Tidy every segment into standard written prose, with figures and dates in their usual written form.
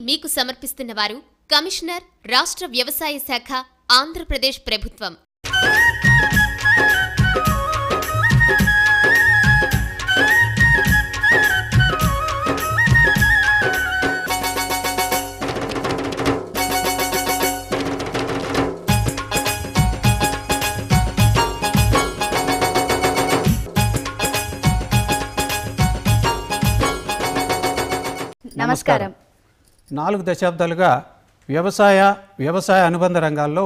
మీకు సమర్పిస్తున్న వారు కమిషనర్ రాష్ట్ర వ్యవసాయ శాఖ ఆంధ్రప్రదేశ్ ప్రభుత్వం. నమస్కారం. 4 దశాబ్దాలుగా వ్యవసాయ అనుబంధ రంగాల్లో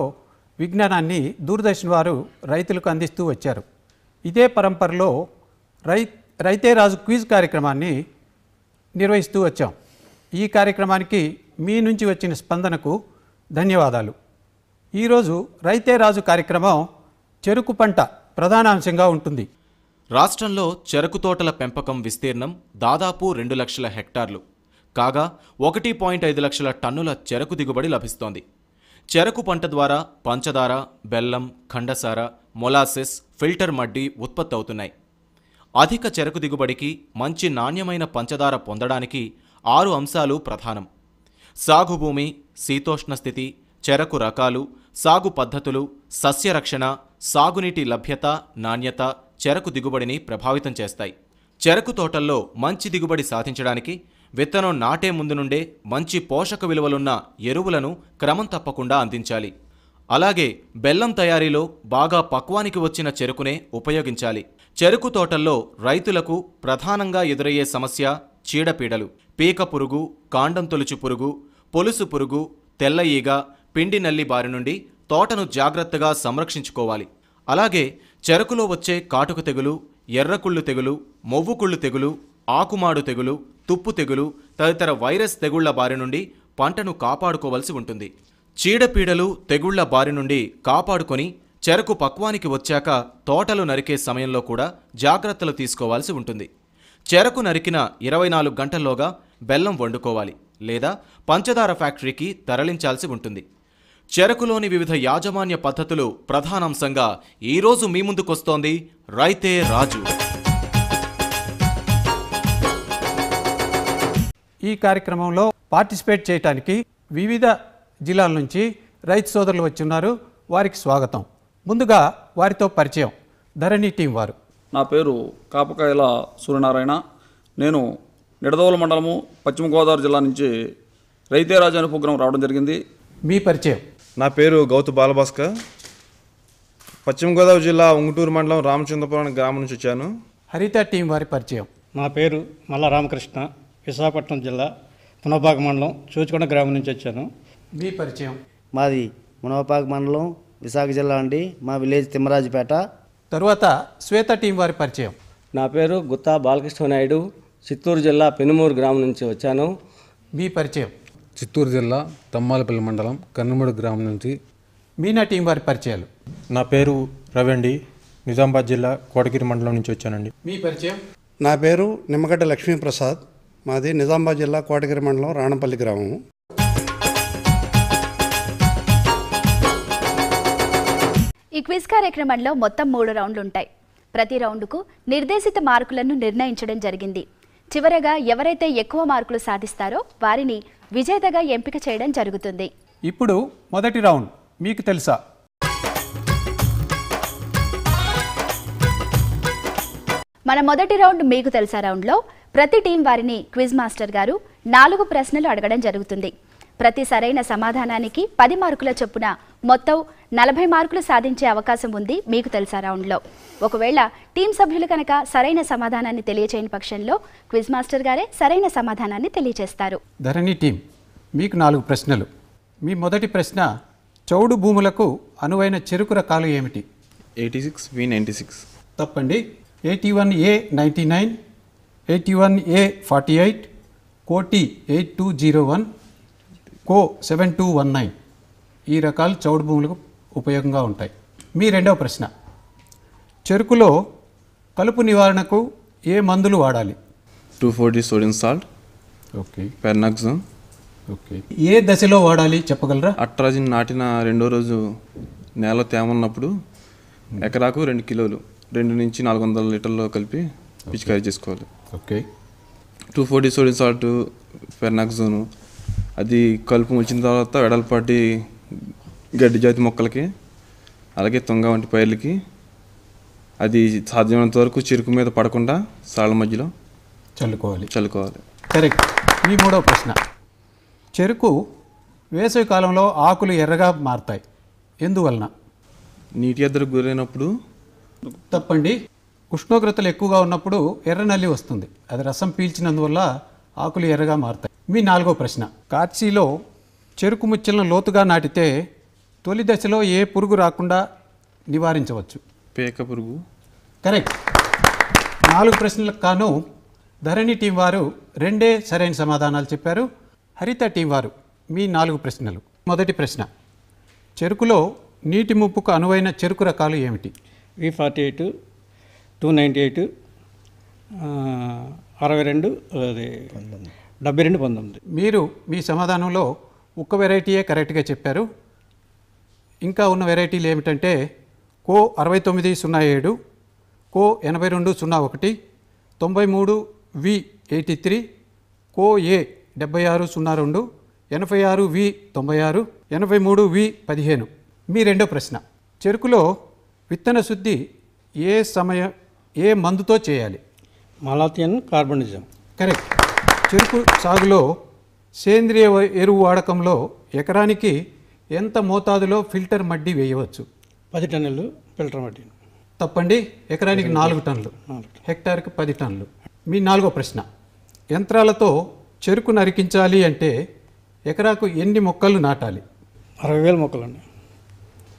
విజ్ఞానాన్ని దూరదర్శన్ వారు రైతులకు అందిస్తూ వచ్చారు. ఇదే పరంపరలో రైతే రాజు క్విజ్ కార్యక్రమాన్ని నిర్వహిస్తూ వచ్చాం. ఈ కార్యక్రమానికి మీ నుంచి వచ్చిన స్పందనకు ధన్యవాదాలు. ఈరోజు రైతే రాజు కార్యక్రమం చెరుకు పంట ప్రధానాంశంగా ఉంటుంది. రాష్ట్రంలో చెరకు తోటల పెంపకం విస్తీర్ణం దాదాపు 2 లక్షల హెక్టార్లు కాగా 1.5 లక్షల టన్నుల చెరకు దిగుబడి లభిస్తోంది. చెరకు పంట ద్వారా పంచదార, బెల్లం, ఖండసార, మొలాసెస్, ఫిల్టర్ మడ్డి ఉత్పత్తి అవుతున్నాయి. అధిక చెరకు దిగుబడికి మంచి నాణ్యమైన పంచదార పొందడానికి 6 అంశాలు ప్రధానం. సాగు భూమి, శీతోష్ణ స్థితి, చెరకు రకాలు, సాగు పద్ధతులు, సస్యరక్షణ, సాగునీటి లభ్యత, నాణ్యత చెరకు దిగుబడిని ప్రభావితం చేస్తాయి. చెరకు తోటల్లో మంచి దిగుబడి సాధించడానికి విత్తనం నాటే ముందు నుండే మంచి పోషక విలువలున్న ఎరువులను క్రమం తప్పకుండా అందించాలి. అలాగే బెల్లం తయారీలో బాగా పక్వానికి వచ్చిన చెరుకునే ఉపయోగించాలి. చెరకు తోటల్లో రైతులకు ప్రధానంగా ఎదురయ్యే సమస్య చీడపీడలు. పీక పురుగు, కాండం తొలుచు పురుగు, పొలుసు పురుగు, తెల్ల ఈగ, పిండి నల్లి బారి నుండి తోటను జాగ్రత్తగా సంరక్షించుకోవాలి. అలాగే చెరుకులో వచ్చే కాటుక తెగులు, ఎర్రకుళ్ళు తెగులు, మొవ్వుకుళ్ళు తెగులు, ఆకుమాడు తెగులు, తుప్పు తెగులు తదితర వైరస్ తెగుళ్ల బారి నుండి పంటను కాపాడుకోవలసి ఉంటుంది. చీడపీడలు, తెగుళ్ల బారి నుండి కాపాడుకొని చెరకు పక్వానికి వచ్చాక తోటలు నరికే సమయంలో కూడా జాగ్రత్తలు తీసుకోవాల్సి ఉంటుంది. చెరకు నరికిన 24 గంటల్లోగా బెల్లం వండుకోవాలి లేదా పంచదార ఫ్యాక్టరీకి తరలించాల్సి ఉంటుంది. చెరకులోని వివిధ యాజమాన్య పద్ధతులు ప్రధానాంశంగా ఈరోజు మీ ముందుకొస్తోంది రైతే రాజు. ఈ కార్యక్రమంలో పార్టిసిపేట్ చేయడానికి వివిధ జిల్లాల నుంచి రైతు సోదరులు వచ్చి ఉన్నారు. వారికి స్వాగతం. ముందుగా వారితో పరిచయం. ధరణి టీం వారు. నా పేరు కాపకాయల సూర్యనారాయణ. నేను నిడదవోలు మండలము, పశ్చిమ గోదావరి జిల్లా నుంచి రైతే రాజు అనే ప్రోగ్రాం రావడం జరిగింది. మీ పరిచయం. నా పేరు గౌతు బాలభాస్కర్. పశ్చిమ గోదావరి జిల్లా ఉంగుటూరు మండలం రామచంద్రపురం గ్రామం నుంచి వచ్చాను. హరిత టీం వారి పరిచయం. నా పేరు మల్ల రామకృష్ణ, విశాఖపట్నం జిల్లా మునపాక మండలం చూచుకొండ గ్రామం నుంచి వచ్చాను. మీ పరిచయం. మాది మునపాక మండలం, విశాఖ జిల్లా అండి. మా విలేజ్ తిమ్మరాజుపేట. తరువాత శ్వేత టీం వారి పరిచయం. నా పేరు గుత్తా బాలకృష్ణ నాయుడు, చిత్తూరు జిల్లా పెనుమూరు గ్రామం నుంచి వచ్చాను. మీ పరిచయం. చిత్తూరు జిల్లా తమ్మాలపల్లి మండలం కన్నుమూడు గ్రామం నుంచి. మీనా టీం వారి పరిచయాలు. నా పేరు రవండి, నిజామాబాద్ జిల్లా కోటగిరి మండలం నుంచి వచ్చానండి. మీ పరిచయం. నా పేరు నిమ్మగడ్డ లక్ష్మీప్రసాద్, మాది నిజామాబాద్ జిల్లా కోటగిరి మండలం రాణంపల్లి గ్రామము. ఈ క్విజ్ కార్యక్రమంలో మొత్తం 3 రౌండ్లు ఉంటాయి. ప్రతి రౌండ్కు నిర్దేశిత మార్కులను నిర్ణయించడం జరిగింది. చివరగా ఎవరైతే ఎక్కువ మార్కులు సాధిస్తారో వారిని విజేతగా ఎంపిక చేయడం జరుగుతుంది. ఇప్పుడు మొదటి రౌండ్ మీకు తెలుసా? మన మొదటి రౌండ్ మీకు తెలుసా రౌండ్లో ప్రతి టీం వారిని క్విజ్ మాస్టర్ గారు 4 ప్రశ్నలు అడగడం జరుగుతుంది. ప్రతి సరైన సమాధానానికి 10 మార్కుల చొప్పున మొత్తం 40 మార్కులు సాధించే అవకాశం ఉంది మీకు తెలుసా రౌండ్లో. ఒకవేళ టీం సభ్యులు కనుక సరైన సమాధానాన్ని తెలియచేయని పక్షంలో క్విజ్ మాస్టర్ గారే సరైన సమాధానాన్ని తెలియచేస్తారు. ధరణి టీం, మీకు 4 ప్రశ్నలు. మీ మొదటి ప్రశ్న, చౌడు భూములకు అనువైన చెరుకు రకాలు ఏమిటి? 86V96. తప్పండి. 81A 99, 81A 48, కోటి 8201, కో 7219 ఈ రకాలు చౌడు భూములకు ఉపయోగంగా ఉంటాయి. మీ రెండవ ప్రశ్న, చెరుకులో కలుపు నివారణకు ఏ మందులు వాడాలి? 240 సోడియం సాల్ట్. ఓకే. పెర్నాక్సోన్. ఓకే. ఏ దశలో వాడాలి చెప్పగలరా? అట్రాజిన్ నాటిన 2వ రోజు నేల తేమన్నప్పుడు ఎకరాకు 2 కిలోలు 2 నుంచి 400 లీటర్లు కలిపి పిచికారీ చేసుకోవాలి. ఓకే. 240 సోడియం సాల్ట్, పెర్నాక్సోను అది కలుపు వచ్చిన తర్వాత వెడల్పాటి గడ్డి జాతి మొక్కలకి అలాగే తుంగ వంటి పైర్లకి అది సాధ్యమైనంత వరకు చెరుకు మీద పడకుండా సాళ్ళ మధ్యలో చల్లుకోవాలి. కరెక్ట్. మీ మూడవ ప్రశ్న, చెరుకు వేసవి కాలంలో ఆకులు ఎర్రగా మారతాయి, ఎందువలన? నీటి ఎద్దరికి గురైనప్పుడు. తప్పండి. ఉష్ణోగ్రతలు ఎక్కువగా ఉన్నప్పుడు ఎర్ర నల్లి వస్తుంది, అది రసం పీల్చినందువల్ల ఆకులు ఎర్రగా మారతాయి. మీ నాలుగో ప్రశ్న, కార్చీలో చెరుకు ముచ్చలను లోతుగా నాటితే తొలి దశలో ఏ పురుగు రాకుండా నివారించవచ్చు? పేక పురుగు. కరెక్ట్. 4 ప్రశ్నలకు కాను ధరణి టీం వారు 2 సరైన సమాధానాలు చెప్పారు. హరిత టీం వారు మీ 4 ప్రశ్నలు. మొదటి ప్రశ్న, చెరుకులో నీటి ముప్పుకు అనువైన చెరుకు రకాలు ఏమిటి? V48, 298, 62, 72, 19. మీరు మీ సమాధానంలో ఒక్క వెరైటీయే కరెక్ట్గా చెప్పారు. ఇంకా ఉన్న వెరైటీలు ఏమిటంటే కో 6907, కో 8201, 93 V83, కో ఏ 7602, 86 V96, 83 V15. మీ రెండో ప్రశ్న, చెరుకులో విత్తన శుద్ధి ఏ మందుతో చేయాలి? మలాథియన్ కార్బనిజం. కరెక్ట్. చెరుకు సాగులో సేంద్రియ ఎరువు వాడకంలో ఎకరానికి ఎంత మోతాదులో ఫిల్టర్ మడ్డి వేయవచ్చు? 10 టన్నులు ఫిల్టర్ మడ్డి. తప్పండి. ఎకరానికి 4 టన్నులు, హెక్టార్కి 10 టన్నులు. మీ నాలుగో ప్రశ్న, యంత్రాలతో చెరుకు నరికించాలి అంటే ఎకరాకు ఎన్ని మొక్కలు నాటాలి? 60,000 మొక్కలండి.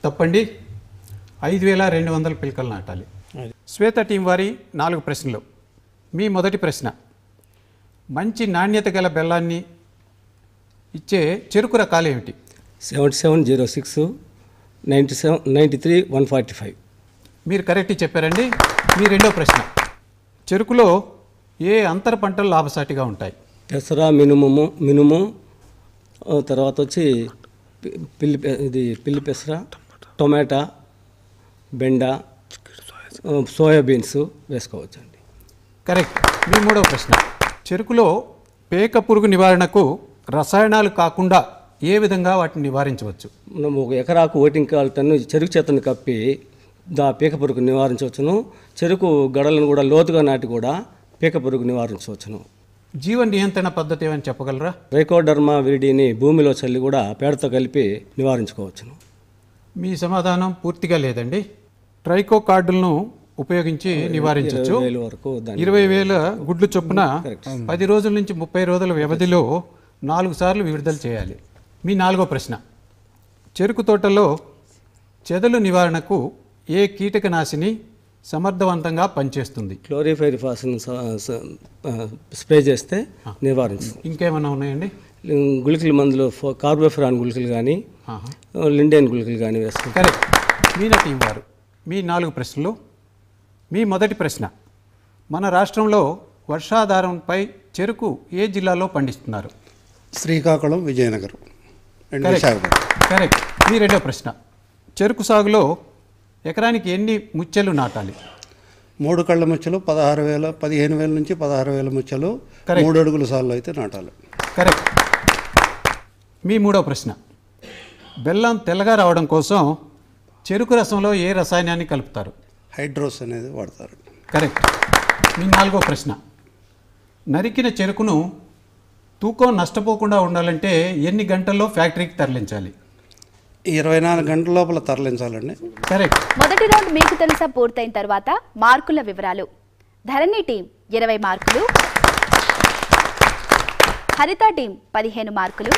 తప్పండి. 5,200 పిలకలు నాటాలి. శ్వేత టీం వారి 4 ప్రశ్నలు. మీ మొదటి ప్రశ్న, మంచి నాణ్యత గల బెల్లాన్ని ఇచ్చే చెరుకు రకాలు ఏమిటి? 7706, 97, 93, 145. మీరు కరెక్ట్ చెప్పారండి. మీ రెండో ప్రశ్న, చెరుకులో ఏ అంతర పంటలు లాభసాటిగా ఉంటాయి? పెసర, మినుము, తర్వాత వచ్చి పిల్లి పెసర, టొమాటో, బెండ, సోయాబీన్స్ వేసుకోవచ్చండి. కరెక్ట్. మీ మూడవ ప్రశ్న, చెరుకులో పేక పురుగు నివారణకు రసాయనాలు కాకుండా ఏ విధంగా వాటిని నివారించవచ్చు? మనం ఒక ఎకరాకు 1 టన్ను చెరుకు చెత్తను కప్పి పీక పురుగు నివారించవచ్చును. చెరుకు గడలను కూడా లోతుగా నాటి కూడా పీక పురుగు నివారించవచ్చును. జీవ నియంత్రణ పద్ధతి ఏమని చెప్పగలరా? ట్రైకోడర్మా విరిడిని భూమిలో చల్లి కూడా పేడతో కలిపి నివారించుకోవచ్చును. మీ సమాధానం పూర్తిగా లేదండి. ట్రైకో కార్డులను ఉపయోగించి నివారించవచ్చు. 20,000 గుడ్లు చొప్పున 10 రోజుల నుంచి 30 రోజుల వ్యవధిలో 4 సార్లు విడుదల చేయాలి. మీ నాలుగో ప్రశ్న, చెరుకు తోటలో చెదలు నివారణకు ఏ కీటకనాశిని సమర్థవంతంగా పనిచేస్తుంది? క్లోరిఫైరిఫాస్ను స్ప్రే చేస్తే నివారించు. ఇంకేమైనా ఉన్నాయండి? గుళికల మందులు కార్బోఫెరాన్ గుళికలు కానీ లిండేన్ గుళికలు కానీ వేసుకుంటారు. కరెక్ట్. మీనా టీం వారు మీ 4 ప్రశ్నలు. మీ మొదటి ప్రశ్న, మన రాష్ట్రంలో వర్షాధారంపై చెరుకు ఏ జిల్లాలో పండిస్తున్నారు? శ్రీకాకుళం, విజయనగరం. కరెక్ట్. మీ రెండో ప్రశ్న, చెరుకు సాగులో ఎకరానికి ఎన్ని ముచ్చెలు నాటాలి? 3 కళ్ళ ముచ్చలు 15,000 నుంచి 16,000 ముచ్చలు 3 అడుగుల సార్లు అయితే నాటాలి. కరెక్ట్. మీ మూడో ప్రశ్న, బెల్లం తెల్లగా రావడం కోసం చెరుకు రసంలో ఏ రసాయనాన్ని కలుపుతారు? హైడ్రోస్ అనేది వాడతారు. కరెక్ట్. మీ నాలుగో ప్రశ్న, నరికిన చెరుకును తూకం నష్టపోకుండా ఉండాలంటే ఎన్ని గంటల్లో ఫ్యాక్టరీకి తరలించాలి? 24 గంటల లోపల తరలించాలండి. కరెక్ట్. మొదటి రౌండ్ మీకు తెలుసా పూర్తయిన తర్వాత మార్కుల వివరాలు. ధరణి టీం 20 మార్కులు, హరిత టీం 15 మార్కులు,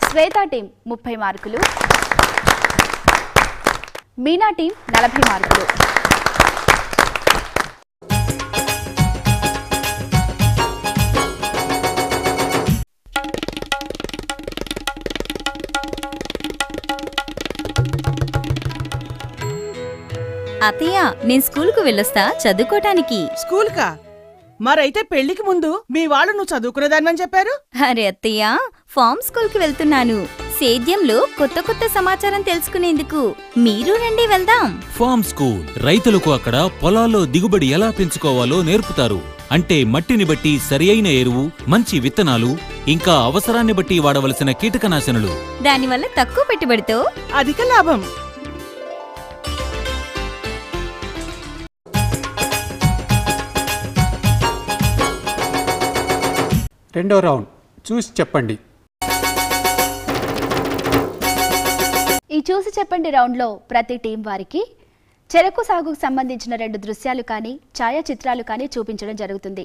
శ్వేత టీం 30 మార్కులు, మీనా టీం 40 మార్కులు. అత్తయ్య, నేను స్కూల్కు వెళ్ళొస్తా చదువుకోటానికి. స్కూల్కా? మరైతే పెళ్లికి ముందు మీ వాళ్ళు నువ్వు చదువుకునేదానివని చెప్పారు. అరే అత్తయ్య, ఫార్మ్ స్కూల్కి వెళ్తున్నాను. సేద్యంలో కొత్త కొత్త సమాచారం తెలుసుకునేందుకు మీరు రండి వెళ్దాం. ఫార్మ్ స్కూల్ రైతులకు అక్కడ పొలాల్లో దిగుబడి ఎలా పెంచుకోవాలో నేర్పుతారు. అంటే మట్టిని బట్టి సరియైన ఎరువు, మంచి విత్తనాలు, ఇంకా అవసరాన్ని బట్టి వాడవలసిన కీటకనాశనలు. దానివల్ల తక్కువ పెట్టుబడితో అధిక లాభం. రెండో రౌండ్ చూసి చెప్పండి. ఈ చూసి చెప్పండి రౌండ్లో ప్రతి టీం వారికి చెరకు సాగుకు సంబంధించిన 2 దృశ్యాలు కానీ ఛాయాచిత్రాలు కానీ చూపించడం జరుగుతుంది.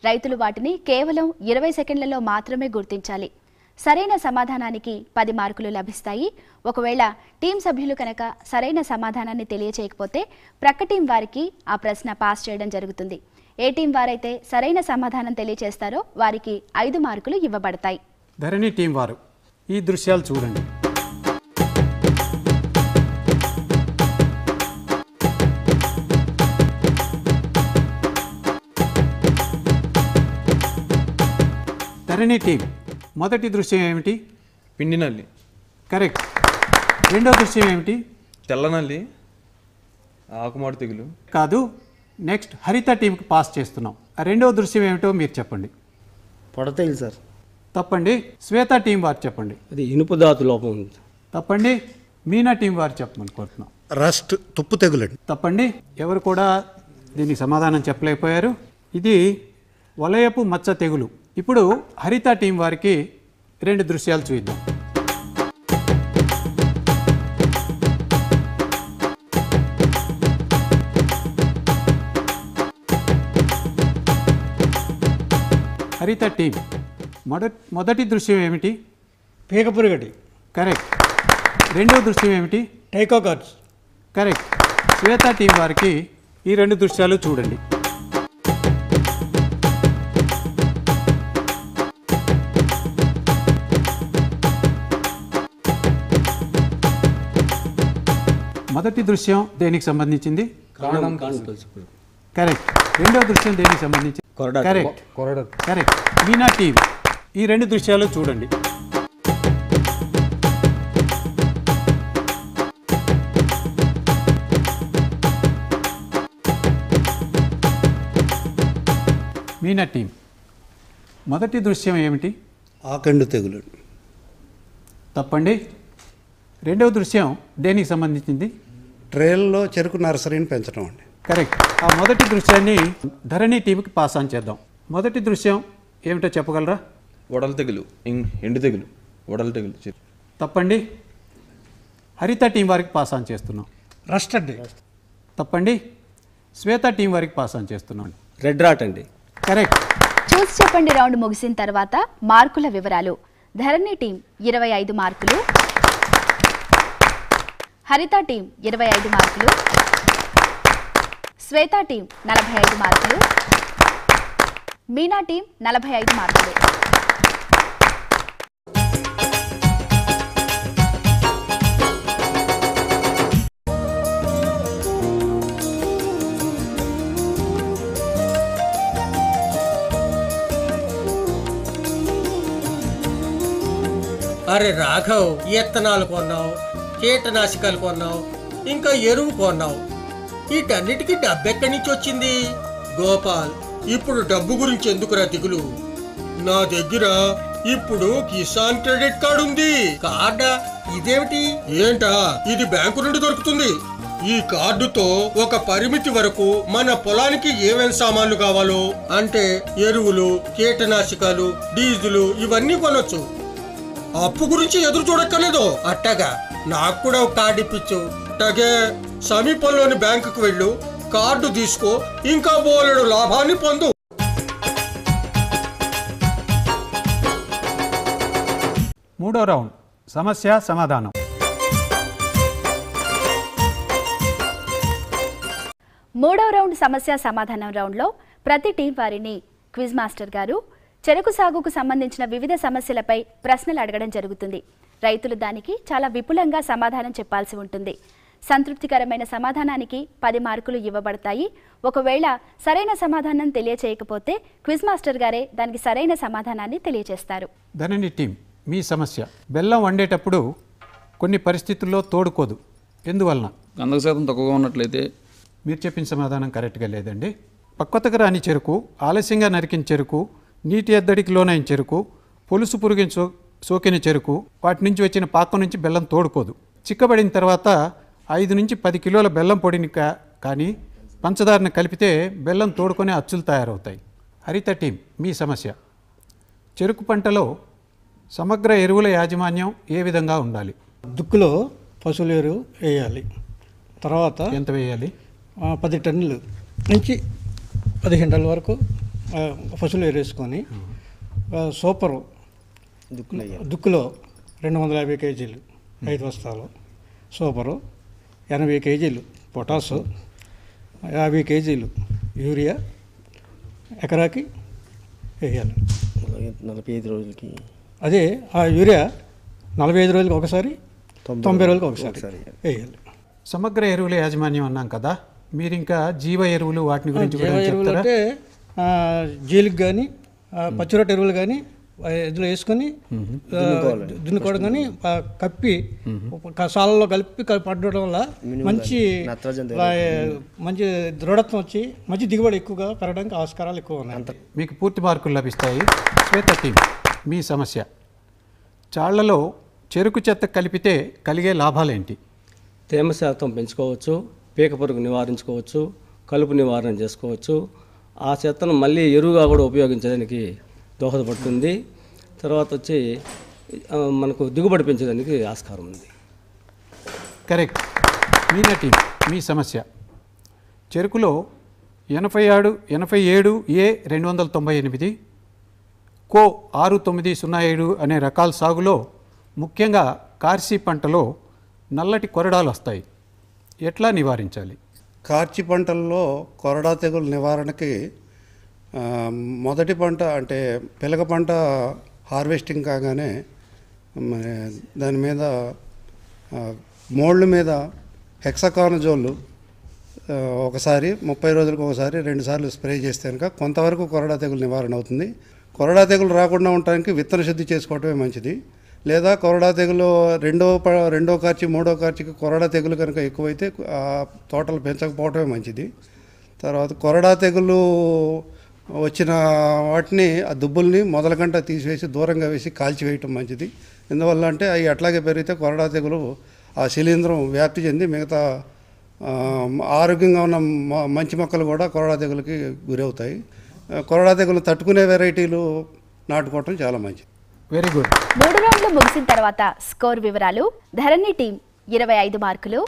రైతులు వాటిని కేవలం 20 సెకండ్లలో మాత్రమే గుర్తించాలి. సరైన సమాధానానికి 10 మార్కులు లభిస్తాయి. ఒకవేళ టీం సభ్యులు కనుక సరైన సమాధానాన్ని తెలియచేయకపోతే ప్రక్క టీం వారికి ఆ ప్రశ్న పాస్ చేయడం జరుగుతుంది. ఏ టీం వారైతే సరైన సమాధానం తెలియచేస్తారో వారికి 5 మార్కులు ఇవ్వబడతాయి. ధరణి టీం వారు ఈ దృశ్యాలు చూడండి. ధరణి టీం మొదటి దృశ్యం ఏమిటి? పిండి నల్లి. కరెక్ట్. రెండో దృశ్యం ఏమిటి? తెల్ల నల్లి, ఆకుమాడు తెగులు. కాదు. నెక్స్ట్ హరిత టీంకి పాస్ చేస్తున్నాం. రెండో దృశ్యం ఏమిటో మీరు చెప్పండి. పొడతెగులు సార్. తప్పండి. శ్వేత టీం వారు చెప్పండి. అది ఇనుపు ధాతు లోపం ఉంది. తప్పండి. మీనా టీం వారు చెప్పమని కోరుతున్నాం. రస్ట్, తుప్పు తెగులండి. తప్పండి. ఎవరు కూడా దీనికి సమాధానం చెప్పలేకపోయారు. ఇది వలయపు మచ్చ తెగులు. ఇప్పుడు హరిత టీం వారికి 2 దృశ్యాలు చూద్దాం. హరిత టీం మొదటి దృశ్యం ఏమిటి? పీకపురుగటి. కరెక్ట్. రెండో దృశ్యం ఏమిటి? టైకోకార్డ్స్. కరెక్ట్. శ్వేత టీం వారికి ఈ 2 దృశ్యాలు చూడండి. మొదటి దృశ్యం దేనికి సంబంధించింది? కరెక్ట్. రెండో దృశ్యం దేనికి సంబంధించి? కరెక్ట్. కరెక్ట్. మీనా టీం ఈ 2 దృశ్యాలు చూడండి. మీనా టీం మొదటి దృశ్యం ఏమిటి? ఆకండు తెగులు. తప్పండి. రెండవ దృశ్యం దేనికి సంబంధించింది? ట్రేల్లో చెరుకు నర్సరీని పెంచడం అండి. కరెక్ట్. ఆ మొదటి దృశ్యాన్ని ధరణి టీంకి పాస్ ఆన్ చేద్దాం. మొదటి దృశ్యం ఏమిటో చెప్పగలరా? వడల తెగులు, ఎండు తెగులు, వడల తెగులు. తప్పండి. హరిత టీం వారికి పాస్ ఆన్ చేస్తున్నాం. రస్ట్ అండి. తప్పండి. శ్వేత టీం వారికి పాస్ ఆన్ చేస్తున్నాం. రెడ్ రాట్ అండి. కరెక్ట్. చూసి చెప్పండి రౌండ్ ముగిసిన తర్వాత మార్కుల వివరాలు. ధరణి టీం 25 మార్కులు, హరిత టీం 25 మార్కులు, శ్వేత టీం 45 మార్కులు, మీనా టీం 45 మార్కులు. అరే రాఘవ్, విత్తనాలు కొన్నావు, కీటనాశకాలు కొన్నావు, ఇంకా ఎరువు కొన్నావు. వీటన్నిటికీ డబ్బు ఎక్కడి నుంచి వచ్చింది? గోపాల్, ఇప్పుడు డబ్బు గురించి ఎందుకురా దిగులు? నా దగ్గర ఇప్పుడు కిసాన్ క్రెడిట్ కార్డు ఉంది. కార్డా? ఇదేమిటి? ఏంటా, ఇది బ్యాంకు నుండి దొరుకుతుంది. ఈ కార్డుతో ఒక పరిమితి వరకు మన పొలానికి ఏమేం సామాన్లు కావాలో అంటే ఎరువులు, కీటనాశకాలు, డీజిల్ ఇవన్నీ కొనొచ్చు. అప్పు గురించి ఎదురు చూడక్కర్లేదు. అట్టగా నాకు కూడా ఒక కార్డు ఇప్పించు. అట్టగే సమీపంలోని బ్యాంకుకు వెళ్ళు, కార్డు తీసుకో, ఇంకా బోలెడు లాభాన్ని పొందు. మూడో రౌండ్ సమస్య సమాధానం. మూడో రౌండ్ సమస్య సమాధానం రౌండ్లో ప్రతి టీం వారిని క్విజ్ మాస్టర్ గారు చెరకు సాగుకు సంబంధించిన వివిధ సమస్యలపై ప్రశ్నలు అడగడం జరుగుతుంది. రైతులు దానికి చాలా విపులంగా సమాధానం చెప్పాల్సి ఉంటుంది. సంతృప్తికరమైన సమాధానానికి 10 మార్కులు ఇవ్వబడతాయి. ఒకవేళ సరైన సమాధానం తెలియచేయకపోతే క్విజ్ మాస్టర్ గారే దానికి సరైన సమాధానాన్ని తెలియజేస్తారు. ధరణి టీం మీ సమస్య. బెల్లం వండేటప్పుడు కొన్ని పరిస్థితుల్లో తోడుకోదు, ఎందువలన? గంధక శాతం తక్కువగా ఉన్నట్లయితే. మీరు చెప్పిన సమాధానం కరెక్ట్గా లేదండి. పక్వతకు రాని చెరుకు, ఆలస్యంగా నరికిన చెరుకు, నీటి ఎద్దడికి లోనైన చెరుకు, పొలుసు పురుగిన సోకిన చెరుకు, వాటి నుంచి వచ్చిన పాకం నుంచి బెల్లం తోడుకోదు. చిక్కబడిన తర్వాత 5 నుంచి 10 కిలోల బెల్లం పొడిని కానీ పంచదారను కలిపితే బెల్లం తోడుకొని అచ్చులు తయారవుతాయి. హరిత టీం మీ సమస్య. చెరుకు పంటలో సమగ్ర ఎరువుల యాజమాన్యం ఏ విధంగా ఉండాలి? దుక్కులో పశువుల ఎరువు వేయాలి. తర్వాత ఎంత వేయాలి? 10 టన్నులు నుంచి 15 టన్నుల వరకు పశువులు ఎరువు వేసుకొని సూపరు దుక్కులో 250 కేజీలు 5 బస్తాలు సూపరు, 80 కేజీలు పొటాసు, 50 కేజీలు యూరియా ఎకరాకి వేయాలి. 45 రోజులకి అదే ఆ యూరియా 45 రోజులకి ఒకసారి, 90 రోజులకి ఒకసారి వేయాలి. సమగ్ర ఎరువుల యాజమాన్యం అన్నాం కదా, మీరు ఇంకా జీవ ఎరువులు వాటిని గురించి జీవ ఎరువులు అంటే జీలికి కానీ పచ్చిరొట్ట ఎరువులు కానీ ఇందులో వేసుకొని దున్నుకోవడం కానీ కప్పి సాలలో కలిపి పడడం వల్ల మంచి దృఢత్వం వచ్చి మంచి దిగుబడి ఎక్కువగా పెరగడానికి ఆస్కారాలు ఎక్కువ ఉన్నాయి. మీకు పూర్తి మార్కులు లభిస్తాయి. శ్వేత టీం మీ సమస్య. చాళ్లలో చెరుకు చెత్త కలిపితే కలిగే లాభాలేంటి? తేమ శాతం పెంచుకోవచ్చు, పీక పురుగు నివారించుకోవచ్చు, కలుపు నివారణ చేసుకోవచ్చు. ఆ చెత్తను మళ్ళీ ఎరువుగా కూడా ఉపయోగించడానికి దోహదపడుతుంది. తర్వాత వచ్చి మనకు దిగుబడి పెంచడానికి ఆస్కారం ఉంది. కరెక్ట్. మీనా టీం మీ సమస్య. చెరుకులో 87A298 కో 6907 అనే రకాల సాగులో ముఖ్యంగా కార్సి పంటలో నల్లటి కొరడాలు వస్తాయి. ఎట్లా నివారించాలి? కార్చి పంటల్లో కొరడా తెగులు నివారణకి మొదటి పంట అంటే పిలక పంట హార్వెస్టింగ్ కాగానే దాని మీద మోళ్ళ మీద హెక్సాకానజోళ్ళు ఒకసారి 30 రోజులకు ఒకసారి 2 సార్లు స్ప్రే చేస్తే కనుక కొంతవరకు కొరడా తెగులు నివారణ అవుతుంది. కొరడా తెగులు రాకుండా ఉండటానికి విత్తన శుద్ధి చేసుకోవటమే మంచిది. లేదా కొరడా తెగులు రెండో కార్చి మూడో కార్చికి కొరడా తెగులు కనుక ఎక్కువైతే ఆ తోటలు పెంచకపోవటమే మంచిది. తర్వాత కొరడా తెగులు వచ్చిన వాటిని ఆ దుబ్బుల్ని మొదలకంట తీసివేసి దూరంగా వేసి కాల్చివేయటం మంచిది. ఎందువల్ల అంటే అవి అట్లాగే పెరిగితే కొరడా తెగులు ఆ శిలీంధ్రం వ్యాప్తి చెంది మిగతా ఆరోగ్యంగా ఉన్న మంచి మొక్కలు కూడా కొరడా తెగులకి గురవుతాయి. కొరడా తెగులు తట్టుకునే వెరైటీలు నాటుకోవటం చాలా మంచిది. Very good. 3 రౌండ్లు ముగిసిన తర్వాత స్కోర్ వివరాలు. ధరణి టీం 25 మార్కులు,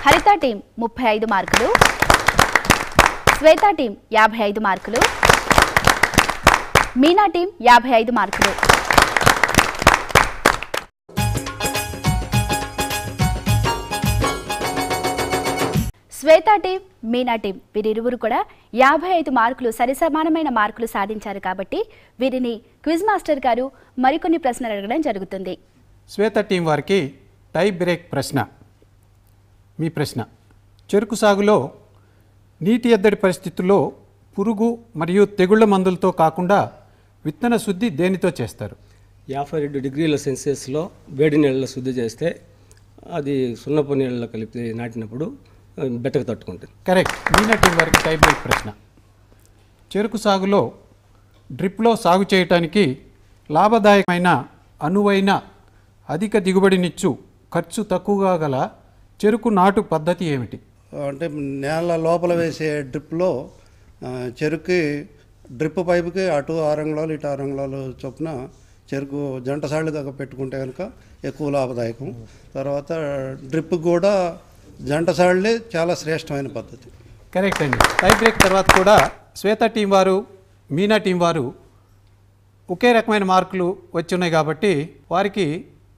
హరిత టీం 35 మార్కులు, శ్వేత టీం 55 మార్కులు, మీనా టీం 55 మార్కులు. శ్వేత టీం, మీనా టీం వీరిరువురు కూడా 55 మార్కులు సరిసమానమైన మార్కులు సాధించారు. కాబట్టి వీరిని క్విజ్ మాస్టర్ గారు మరికొన్ని ప్రశ్నలు అడగడం జరుగుతుంది. శ్వేత టీం వారికి టై బ్రేక్ ప్రశ్న. మీ ప్రశ్న: చెరుకు సాగులో నీటి ఎద్దడి పరిస్థితుల్లో పురుగు మరియు తెగుళ్ల మందులతో కాకుండా విత్తన శుద్ధి దేనితో చేస్తారు? 52 డిగ్రీల సెల్సియస్లో వేడి నీళ్ళలో శుద్ధి చేస్తే అది సున్నపు నీళ్ళలో కలిపి నాటినప్పుడు బెట్టకు తట్టుకుంటుంది. కరెక్ట్. మీనా టీం వారికి టై బ్రేక్ ప్రశ్న. చెరుకు సాగులో డ్రిప్లో సాగు చేయటానికి లాభదాయకమైన అనువైన అధిక దిగుబడినిచ్చు ఖర్చు తక్కువగా గల చెరుకు నాటు పద్ధతి ఏమిటి? అంటే నేల లోపల వేసే డ్రిప్లో చెరుకుకి డ్రిప్ పైపుకి అటు 6 అంగుళాలు ఇటు 6 అంగుళాలు చొప్పున చెరుకు జంటసాళ్ళుగా పెట్టుకుంటే కనుక ఎక్కువ లాభదాయకం. తర్వాత డ్రిప్ కూడా జంటసాళ్ళే చాలా శ్రేష్టమైన పద్ధతి. కరెక్ట్ అండి. టై బ్రేక్ తర్వాత కూడా శ్వేత టీం వారు, మీనా టీం వారు ఒకే రకమైన మార్కులు వచ్చి ఉన్నాయి కాబట్టి వారికి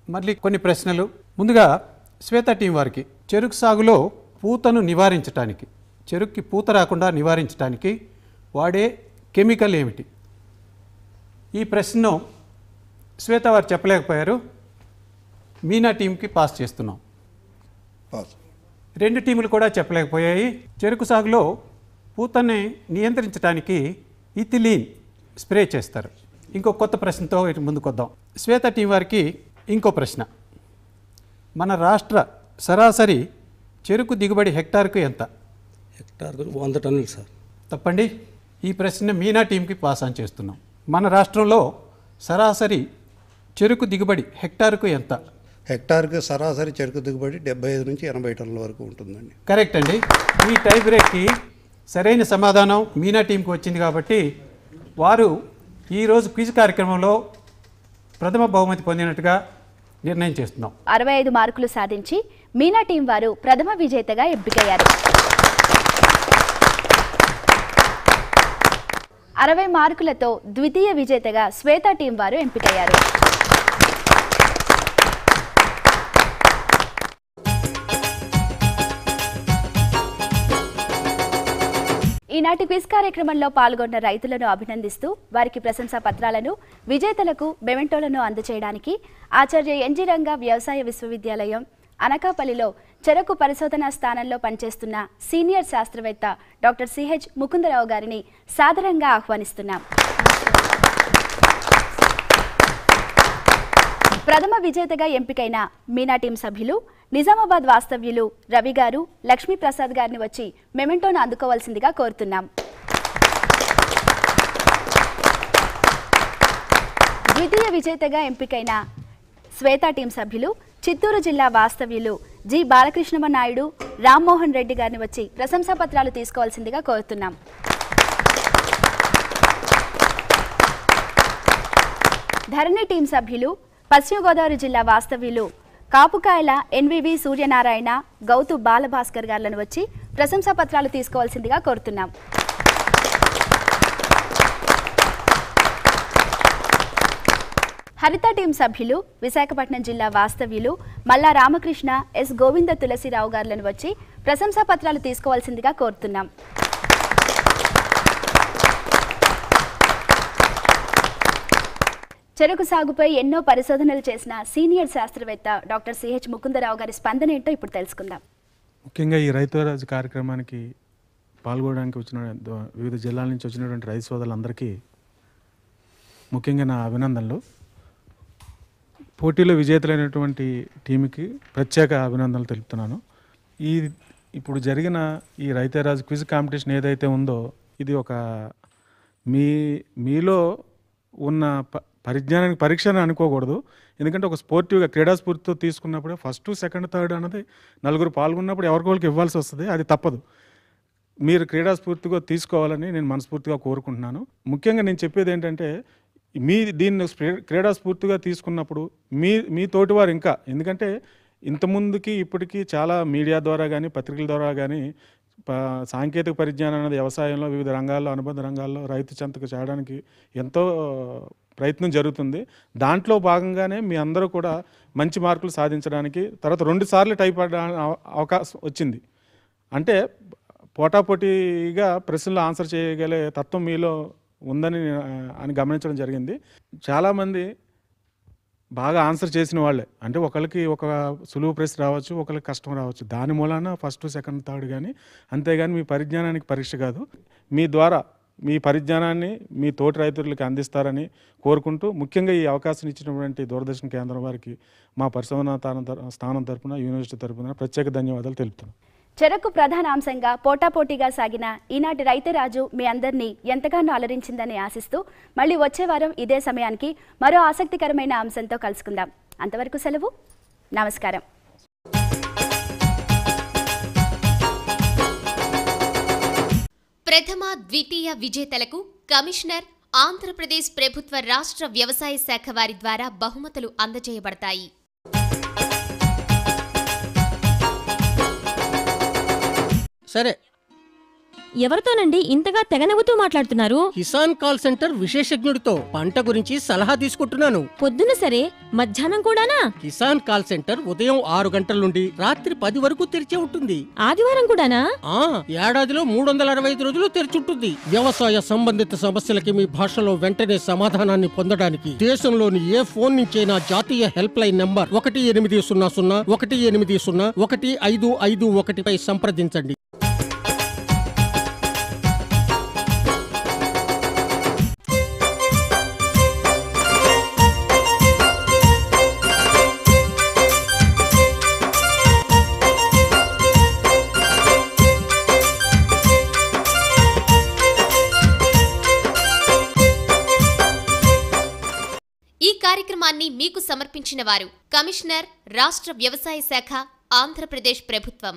మళ్ళీ కొన్ని ప్రశ్నలు. ముందుగా శ్వేత టీం వారికి చెరుకు సాగులో పూతను నివారించడానికి, చెరుకుకి పూత రాకుండా నివారించడానికి వాడే కెమికల్ ఏమిటి? ఈ ప్రశ్నను శ్వేత వారు చెప్పలేకపోయారు. మీనా టీంకి పాస్ చేస్తున్నాం. పాస్. 2 టీములు కూడా చెప్పలేకపోయాయి. చెరుకు సాగులో పూతని నియంత్రించడానికి ఇథిలీన్ స్ప్రే చేస్తారు. ఇంకో కొత్త ప్రశ్నతో ఇటు ముందుకొద్దాం. శ్వేత టీం వారికి ఇంకో ప్రశ్న. మన రాష్ట్ర సరాసరి చెరుకు దిగుబడి హెక్టార్కు ఎంత? హెక్టార్కు 100 టన్నులు సార్. తప్పండి. ఈ ప్రశ్న మీనా టీంకి పాస్ ఆన్ చేస్తున్నాం. మన రాష్ట్రంలో సరాసరి చెరుకు దిగుబడి హెక్టార్కు ఎంత? హెక్టార్కు సరాసరి చెరుకు దిగుబడి 75 నుంచి 80 టన్నుల వరకు ఉంటుందండి. కరెక్ట్ అండి. ఈ టై బ్రేక్కి సరైన సమాధానం మీనా టీంకి వచ్చింది కాబట్టి వారు ఈరోజు క్విజ్ కార్యక్రమంలో ప్రథమ బహుమతి పొందినట్టుగా నిర్ణయం చేస్తున్నాం. 65 మార్కులు సాధించి మీనా టీం వారు ప్రథమ విజేతగా ఎంపికయ్యారు. 60 మార్కులతో ద్వితీయ విజేతగా శ్వేత టీం వారు ఎంపికయ్యారు. ఈనాటి క్విజ్ కార్యక్రమంలో పాల్గొన్న రైతులను అభినందిస్తూ వారికి ప్రశంసా పత్రాలను, విజేతలకు మెమెంటోలను అందజేయడానికి ఆచార్య ఎన్జీ రంగా వ్యవసాయ విశ్వవిద్యాలయం అనకాపల్లిలో చెరకు పరిశోధనా స్థానంలో పనిచేస్తున్న సీనియర్ శాస్త్రవేత్త డాక్టర్ సిహెచ్ ముకుందరావు గారిని సాదరంగా ఆహ్వానిస్తున్నాం. ప్రథమ విజేతగా ఎంపికైన మీనా టీం సభ్యులు నిజామాబాద్ వాస్తవ్యులు రవి గారు, లక్ష్మీప్రసాద్ గారిని వచ్చి మెమెంటోను అందుకోవాల్సిందిగా కోరుతున్నాం. ద్వితీయ విజేతగా ఎంపికైన శ్వేత టీం సభ్యులు చిత్తూరు జిల్లా వాస్తవ్యులు జి బాలకృష్ణమ నాయుడు, రామ్మోహన్ రెడ్డి గారిని వచ్చి ప్రశంసా పత్రాలు తీసుకోవాల్సిందిగా కోరుతున్నాం. ధరణి టీం సభ్యులు పశ్చిమ గోదావరి జిల్లా వాస్తవ్యులు కాపుకాయల ఎన్వివి సూర్యనారాయణ, గౌతు బాలభాస్కర్ గారులను వచ్చి ప్రశంసా పత్రాలు తీసుకోవాల్సిందిగా కోరుతున్నాం. హరిత టీం సభ్యులు విశాఖపట్నం జిల్లా వాస్తవ్యులు మల్లా రామకృష్ణ, ఎస్ గోవింద తులసిరావు గారులను వచ్చి ప్రశంసా పత్రాలు తీసుకోవాల్సిందిగా కోరుతున్నాం. చెరకు సాగుపై ఎన్నో పరిశోధనలు చేసిన సీనియర్ శాస్త్రవేత్త డాక్టర్ సిహెచ్ ముకుందరావు గారి స్పందన ఏంటో ఇప్పుడు తెలుసుకుందాం. ముఖ్యంగా ఈ రైతురాజు కార్యక్రమానికి పాల్గొనడానికి వచ్చిన వివిధ జిల్లాల నుంచి వచ్చినటువంటి రైతు సోదరులందరికీ ముఖ్యంగా నా అభినందనలు. పోటీలో విజేతలైనటువంటి టీంకి ప్రత్యేక అభినందనలు తెలుపుతున్నాను. ఇప్పుడు జరిగిన ఈ రైతురాజు క్విజ్ కాంపిటీషన్ ఏదైతే ఉందో ఇది ఒక మీలో ఉన్న పరిజ్ఞానానికి పరీక్ష అని అనుకోకూడదు. ఎందుకంటే ఒక స్పోర్టివ్గా క్రీడా స్ఫూర్తితో తీసుకున్నప్పుడే ఫస్ట్, సెకండ్, థర్డ్ అన్నది నలుగురు పాల్గొన్నప్పుడు ఎవరికొకరికి ఇవ్వాల్సి వస్తుంది. అది తప్పదు. మీరు క్రీడా స్ఫూర్తిగా తీసుకోవాలని నేను మనస్ఫూర్తిగా కోరుకుంటున్నాను. ముఖ్యంగా నేను చెప్పేది ఏంటంటే దీన్ని క్రీడా స్ఫూర్తిగా తీసుకున్నప్పుడు మీ తోటివారు ఇంకా, ఎందుకంటే ఇంతకుముందుకి ఇప్పటికీ చాలా మీడియా ద్వారా కానీ పత్రికల ద్వారా కానీ సాంకేతిక పరిజ్ఞానం అనేది వ్యవసాయంలో వివిధ రంగాల్లో, అనుబంధ రంగాల్లో రైతు చెంతకు చేయడానికి ఎంతో ప్రయత్నం జరుగుతుంది. దాంట్లో భాగంగానే మీ అందరూ కూడా మంచి మార్కులు సాధించడానికి తర్వాత 2 సార్లు టైప్ అవకాశం వచ్చింది. అంటే పోటాపోటీగా ప్రశ్నలు ఆన్సర్ చేయగలిగే తత్వం మీలో ఉందని గమనించడం జరిగింది. చాలామంది బాగా ఆన్సర్ చేసిన వాళ్ళే, అంటే ఒకరికి ఒక సులువు ప్రశ్న రావచ్చు, ఒకరికి కష్టం రావచ్చు. దాని మూలాన ఫస్ట్, సెకండ్, థర్డ్ కానీ, అంతేగాని మీ పరిజ్ఞానానికి పరీక్ష కాదు. మీ ద్వారా మీ పరిజ్ఞానాన్ని మీ తోటి రైతులకు అందిస్తారని కోరుకుంటూ, ముఖ్యంగా ఈ అవకాశం ఇచ్చినటువంటి దూరదర్శన్ కేంద్రం వారికి మా పరిశోధనా స్థానం తరపున, యూనివర్సిటీ తరపున ప్రత్యేక ధన్యవాదాలు తెలుపుతున్నాను. చెరకు ప్రధాన అంశంగా పోటాపోటీగా సాగిన ఈనాటి రైతురాజు మీ అందరినీ ఎంతగానో అలరించిందని ఆశిస్తూ మళ్ళీ వచ్చే వారం ఇదే సమయానికి మరో ఆసక్తికరమైన అంశంతో కలుసుకుందాం. అంతవరకు సెలవు. నమస్కారం. ప్రథమ, ద్వితీయ విజేతలకు కమిషనర్, ఆంధ్రప్రదేశ్ ప్రభుత్వ రాష్ట్ర వ్యవసాయ శాఖ వారి ద్వారా బహుమతులు అందజేయబడతాయి. సరే, ఎవరితోనండి ఇంతగా తెగనవ్వుతూ మాట్లాడుతున్నారు? కిసాన్ కాల్ సెంటర్ విశేషజ్ఞుడితో పంట గురించి సలహా తీసుకుంటున్నాను. పొద్దున సరే, మధ్యాహ్నం కూడానా? కిసాన్ కాల్ సెంటర్ ఉదయం 6 గంటల నుండి రాత్రి 10 వరకు తెరిచే ఉంటుంది. ఆదివారం కూడానా? ఏడాదిలో 365 రోజులు తెరిచుంటుంది. వ్యవసాయ సంబంధిత సమస్యలకి మీ భాషలో వెంటనే సమాధానాన్ని పొందడానికి దేశంలోని ఏ ఫోన్ నుంచైనా జాతీయ హెల్ప్ లైన్ నంబర్ 1800 పై సంప్రదించండి. కార్యక్రమాన్ని మీకు సమర్పించిన వారు కమిషనర్ రాష్ట్ర వ్యవసాయ శాఖ ఆంధ్రప్రదేశ్ ప్రభుత్వం.